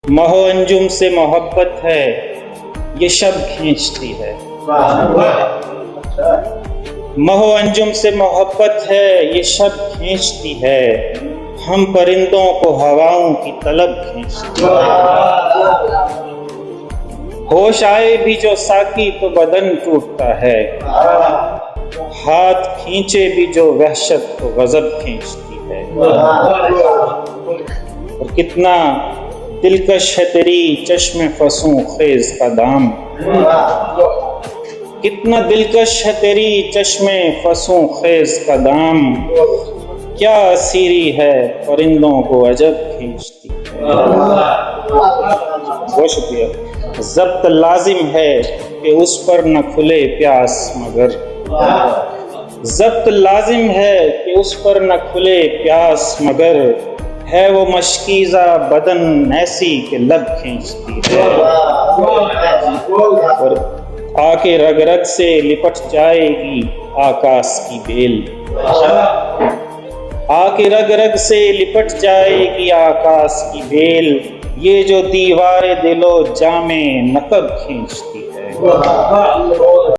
مہو انجم سے محبت ہے یہ شب کھینچتی ہے، مہو انجم سے محبت ہے یہ شب کھینچتی ہے، ہم پرندوں کو ہواؤں کی طلب کھینچتی ہے۔ ہوش آئے بھی جو ساقی تو بدن ٹوٹتا ہے، ہاتھ کھینچے بھی جو وحشت تو غضب کھینچتی ہے۔ اور کتنا دلکش ہے تیری چشم فسوں خیز کا دام، کتنا دلکش ہے تیری چشم فسوں خیز کا دام، کیا اسیری ہے پرندوں کو عجب کھینچتی ہے۔ بہت شکریہ۔ ضبط لازم ہے کہ اس پر نہ کھلے پیاس مگر، ضبط لازم ہے کہ اس پر نہ کھلے پیاس مگر، ہے وہ مشکیزہ بدن ایسی کہ لب کھینچتی ہے۔ اور آ کے رگ رگ سے لپٹ جائے گی آکاش کی بیل، آ کے رگ رگ سے لپٹ جائے گی آکاش کی بیل، یہ جو دیوار دل و جام نقب کھینچتی ہے۔